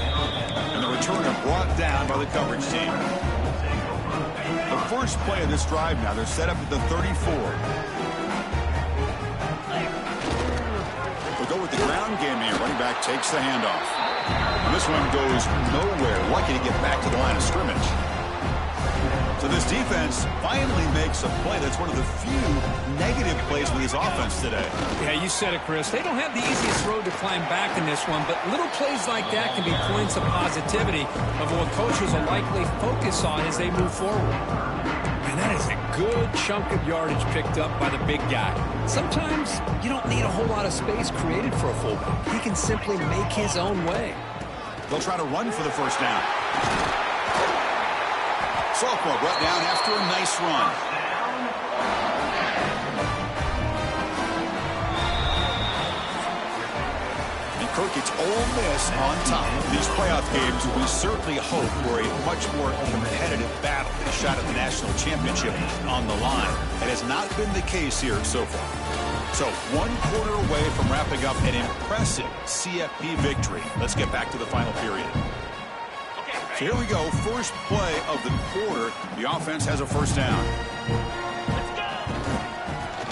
And the returner brought down by the coverage team. The first play of this drive now, they're set up at the 34. They'll go with the ground game here. Running back takes the handoff. And this one goes nowhere. Lucky to get back to the line of scrimmage. So this defense finally makes a play. That's one of the few negative plays with his offense today. Yeah, you said it, Chris. They don't have the easiest road to climb back in this one, but little plays like that can be points of positivity of what coaches will likely focus on as they move forward. And that is a good chunk of yardage picked up by the big guy. Sometimes you don't need a whole lot of space created for a fullback. He can simply make his own way. They'll try to run for the first down. Sophomore brought down after a nice run. And Kirk, it's Ole Miss on top. These playoff games, we certainly hope for a much more competitive battle. A shot at the national championship on the line. It has not been the case here so far. So 1 quarter away from wrapping up an impressive CFP victory. Let's get back to the final period. So here we go, first play of the quarter. The offense has a first down.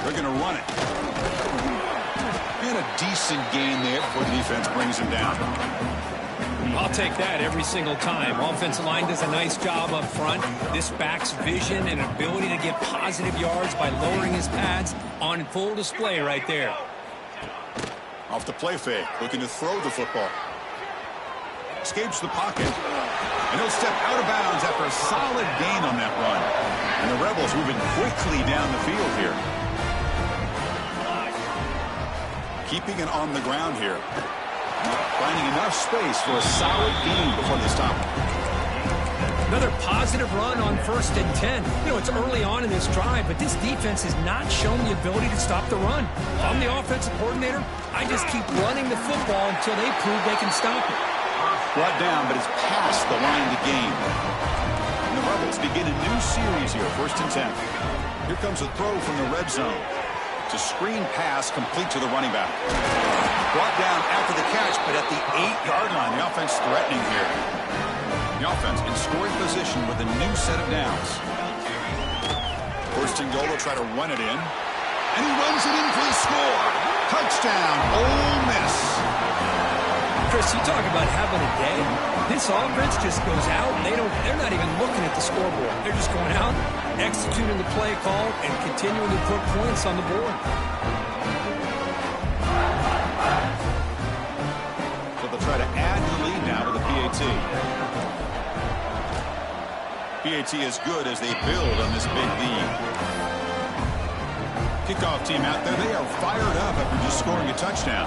They're going to run it. And a decent gain there before the defense brings him down. I'll take that every single time. Offensive line does a nice job up front. This back's vision and ability to get positive yards by lowering his pads on full display right there. Off the play fake, looking to throw the football. Escapes the pocket. And he'll step out of bounds after a solid gain on that run. And the Rebels moving quickly down the field here. Keeping it on the ground here. Finding enough space for a solid gain before they stop. Another positive run on 1st and 10. You know, it's early on in this drive, but this defense has not shown the ability to stop the run. If I'm the offensive coordinator, I just keep running the football until they prove they can stop it. Brought down, but it's past the line to gain. And the Rebels begin a new series here, 1st and 10. Here comes a throw from the red zone. It's a screen pass complete to the running back. Brought down after the catch, but at the 8-yard line, the offense threatening here. The offense in scoring position with a new set of downs. 1st and goal, they'll try to run it in. And he runs it in for the score. Touchdown, Ole Miss. Chris, you talk about having a day. This offense just goes out. They're not even looking at the scoreboard. They're just going out, executing the play call, and continuing to put points on the board. So they'll try to add to the lead now with a PAT. PAT is good as they build on this big lead. Kickoff team out there. They are fired up after just scoring a touchdown.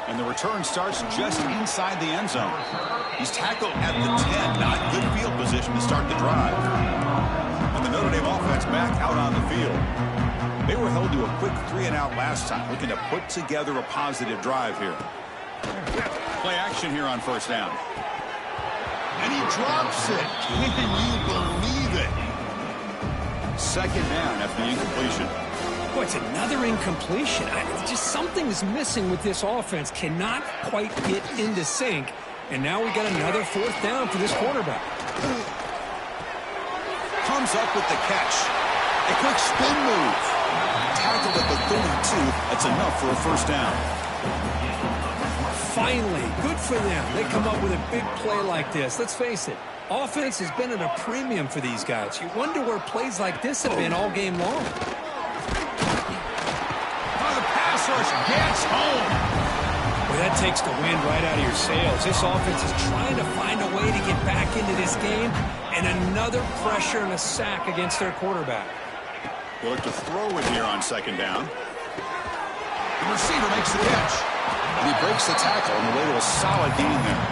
And the return starts just inside the end zone. He's tackled at the 10. Not good field position to start the drive. And the Notre Dame offense back out on the field. They were held to a quick 3-and-out last time, looking to put together a positive drive here. Play action here on 1st down. And he drops it. Can you believe it? 2nd down after the incompletion. Boy, it's another incompletion. Just something's missing with this offense. Cannot quite get into sync. And now we got another 4th down for this quarterback. Comes up with the catch. A quick spin move. Tackled at the 32. That's enough for a 1st down. Finally, good for them. They come up with a big play like this. Let's face it, offense has been at a premium for these guys. You wonder where plays like this have been all game long. The pass rush gets home. Well, that takes the wind right out of your sails. This offense is trying to find a way to get back into this game, and another pressure and a sack against their quarterback. They look to throw it here on 2nd down. The receiver makes the catch. And he breaks the tackle on the way to a solid gain there.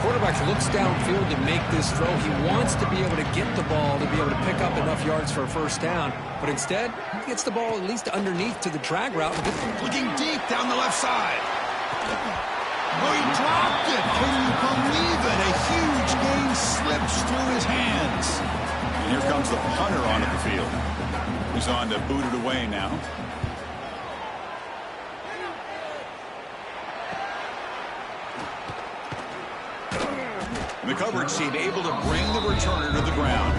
Quarterback looks downfield to make this throw. He wants to be able to get the ball to be able to pick up enough yards for a 1st down. But instead, he gets the ball at least underneath to the drag route. Looking deep down the left side. Oh, he dropped it. Can you believe it? A huge gain slips through his hands. And here comes the punter onto the field. He's on to boot it away now. And the coverage team able to bring the returner to the ground.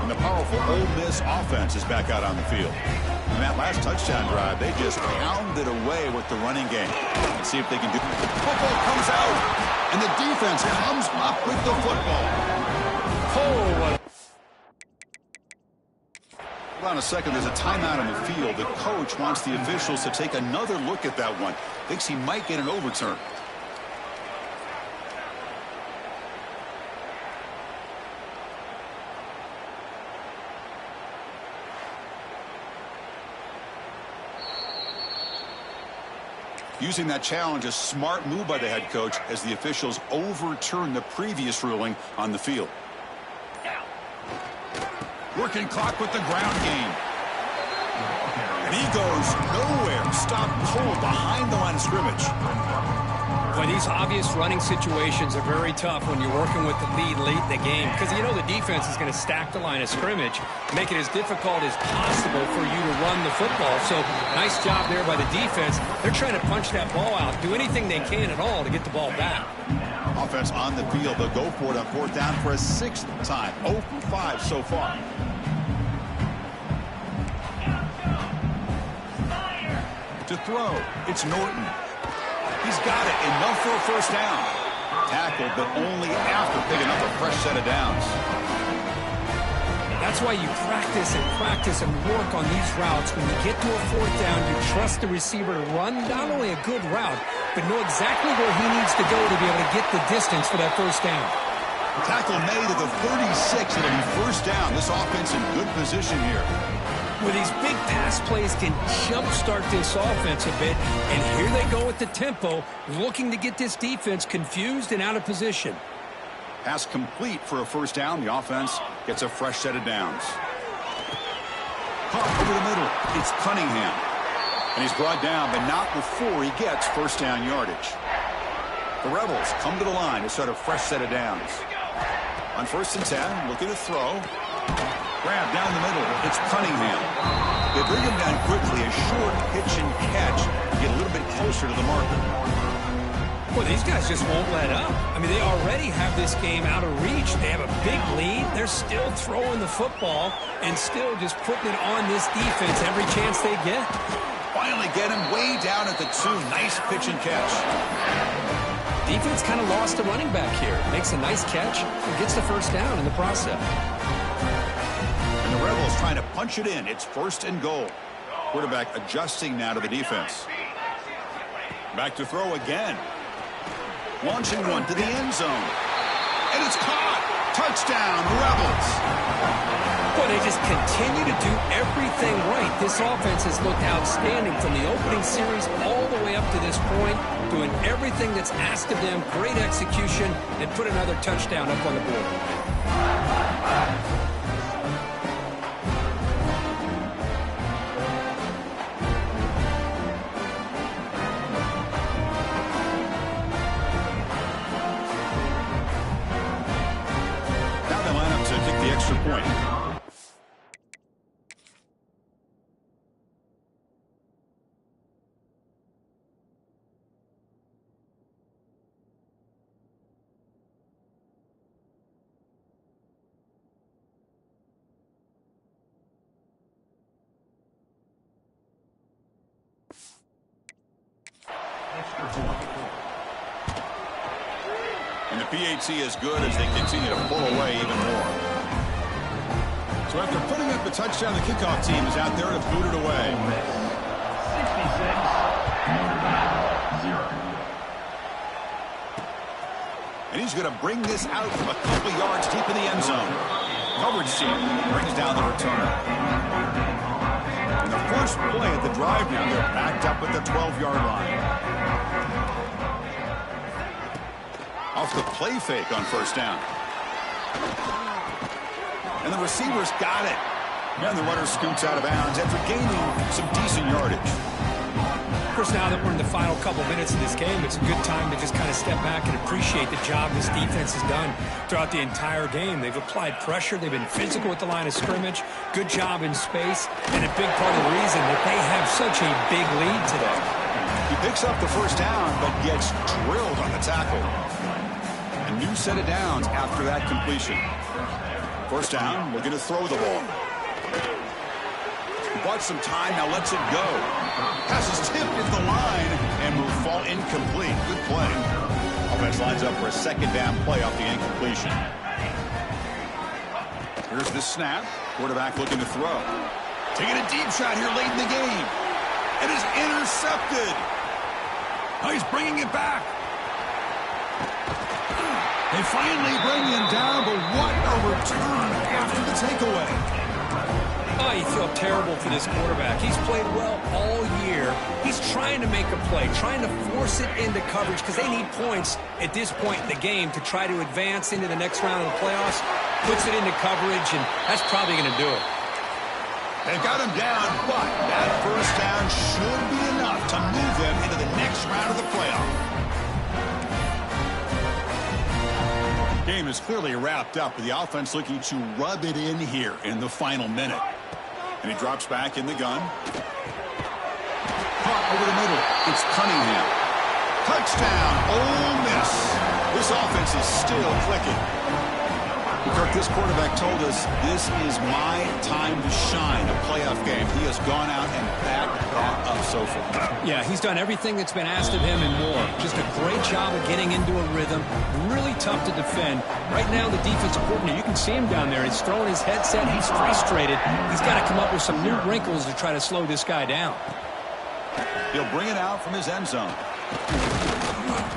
And the powerful Ole Miss offense is back out on the field. In that last touchdown drive, they just pounded away with the running game. Let's see if they can do it. The football comes out, and the defense comes up with the football. Oh, Hold on a second. There's a timeout on the field. The coach wants the officials to take another look at that one. Thinks he might get an overturn. Using that challenge, a smart move by the head coach as the officials overturn the previous ruling on the field. Working clock with the ground game. And he goes nowhere. Stopped cold behind the line of scrimmage. Boy, these obvious running situations are very tough when you're working with the lead late in the game, because you know the defense is going to stack the line of scrimmage, make it as difficult as possible for you to run the football. So nice job there by the defense. They're trying to punch that ball out, do anything they can at all to get the ball back. Offense on the field. They'll go for it on 4th down for a 6th time. 0 for 5 so far. To throw, it's Norton. He's got it, enough for a first down. Tackled, but only after picking up a fresh set of downs. That's why you practice and work on these routes. When you get to a fourth down, you trust the receiver to run not only a good route, but know exactly where he needs to go to be able to get the distance for that first down. Tackle made at the 36. It'll be first down. This offense in good position here. Well, these big pass plays can jumpstart this offense a bit, and here they go with the tempo, looking to get this defense confused and out of position. Pass complete for a first down. The offense gets a fresh set of downs. Caught over the middle. It's Cunningham. And he's brought down, but not before he gets first down yardage. The Rebels come to the line to start a fresh set of downs. On 1st and 10, looking to throw. Grab down the middle. It's Cunningham. They bring him down quickly. A short pitch and catch to get a little bit closer to the marker. Well, these guys just won't let up. I mean, they already have this game out of reach. They have a big lead. They're still throwing the football and still just putting it on this defense every chance they get. Finally get him way down at the 2. Nice pitch and catch. Defense kind of lost a running back here. Makes a nice catch and gets the first down in the process. And the Rebels trying to punch it in. It's 1st and goal. Quarterback adjusting now to the defense. Back to throw again. Launching one to the end zone. And it's caught. Touchdown, Rebels. Well, they just continue to do everything right. This offense has looked outstanding from the opening series all the way up to this point, doing everything that's asked of them, great execution, and put another touchdown up on the board. Extra point. And the PAT is good as they continue to pull away even more. So after putting up the touchdown, the kickoff team is out there to boot it away. 66-0. And he's going to bring this out from a couple yards deep in the end zone. Coverage team brings down the returner. And the first play at the drive now, they're backed up at the 12-yard line. Off the play fake on first down. And the receivers got it. And the runner scoots out of bounds after gaining some decent yardage. Of course, now that we're in the final couple minutes of this game, it's a good time to just kind of step back and appreciate the job this defense has done throughout the entire game. They've applied pressure. They've been physical at the line of scrimmage. Good job in space. And a big part of the reason that they have such a big lead today. He picks up the first down, but gets drilled on the tackle. A new set of downs after that completion. First down, looking to throw the ball. He bought some time, now lets it go. Passes tipped into the line and will fall incomplete. Good play. Offense lines up for a second down play off the incompletion. Here's the snap. Quarterback looking to throw. Taking a deep shot here late in the game. It is intercepted. Now he's bringing it back. They finally bring him down, but what a return after the takeaway. Oh, you feel terrible for this quarterback. He's played well all year. He's trying to make a play, trying to force it into coverage because they need points at this point in the game to try to advance into the next round of the playoffs. Puts it into coverage, and that's probably going to do it. They've got him down, but that first down should be enough to move them into the next round of the playoff. Game is clearly wrapped up with the offense looking to rub it in here in the final minute. And he drops back in the gun. Caught over the middle. It's Cunningham. Touchdown, Ole Miss. This offense is still clicking. Kirk, this quarterback told us this is my time to shine, a playoff game. He has gone out and backed that up so far. Yeah, he's done everything that's been asked of him and more. Just a great job of getting into a rhythm. Really tough to defend. Right now, the defensive coordinator, you can see him down there. He's throwing his headset. He's frustrated. He's got to come up with some new wrinkles to try to slow this guy down. He'll bring it out from his end zone.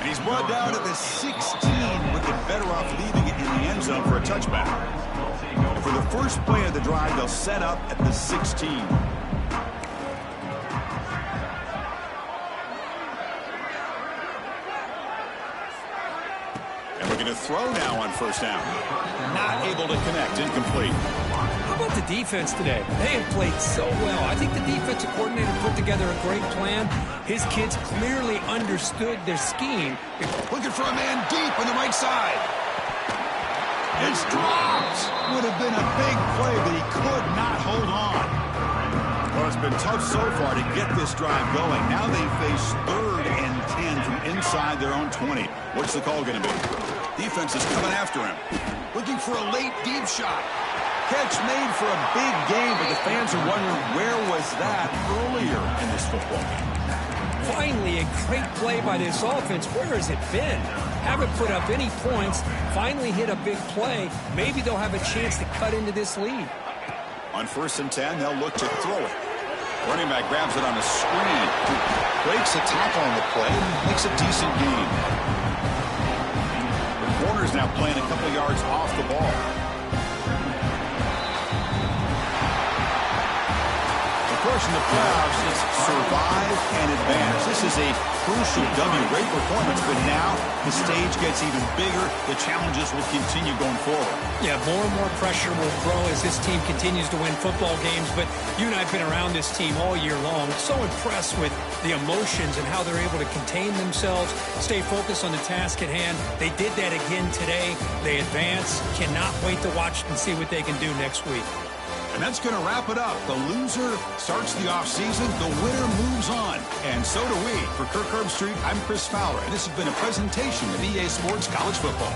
And he's brought down at the 16 with the better off leaving it in the end zone for a touchback. For the first play of the drive, they'll set up at the 16. And we're going to throw now on first down. Not able to connect, incomplete. How about the defense today? They have played so well. I think the defensive coordinator put together a great plan. His kids clearly understood their scheme. Looking for a man deep on the right side. It's dropped. Would have been a big play, but he could not hold on. Well, it's been tough so far to get this drive going. Now they face 3rd and 10 from inside their own 20. What's the call going to be? Defense is coming after him. Looking for a late deep shot. Catch made for a big game, but the fans are wondering where was that earlier in this football game. Finally, a great play by this offense. Where has it been? Haven't put up any points. Finally hit a big play. Maybe they'll have a chance to cut into this lead. On 1st and 10, they'll look to throw it. Running back grabs it on a screen. Breaks a tackle on the play and makes a decent gain. The corner's now playing a couple yards off the ball. Course in the playoffs is survive and advance. This is a crucial W. Great performance, but now the stage gets even bigger. The challenges will continue going forward. Yeah, more and more pressure will grow as this team continues to win football games, but you and I have been around this team all year long. So impressed with the emotions and how they're able to contain themselves, stay focused on the task at hand. They did that again today. They advance. Cannot wait to watch and see what they can do next week. And that's going to wrap it up. The loser starts the offseason. The winner moves on. And so do we. For Kirk Herbstreit, I'm Chris Fowler. And this has been a presentation of EA Sports College Football.